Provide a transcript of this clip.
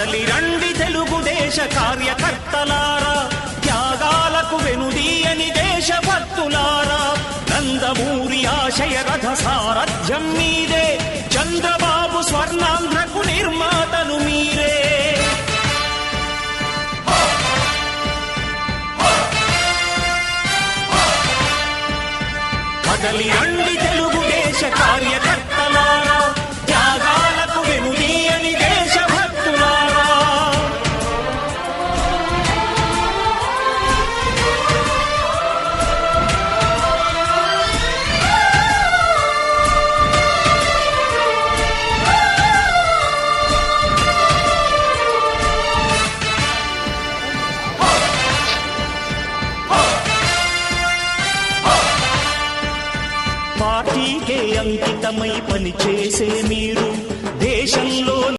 కదలి రండి తెలుగుదేశ కార్యకర్తలారా, త్యాగాలకు వెనుదీయని దేశభక్తులారా, నందమూరి ఆశయ రథ సారథ్యం మీదే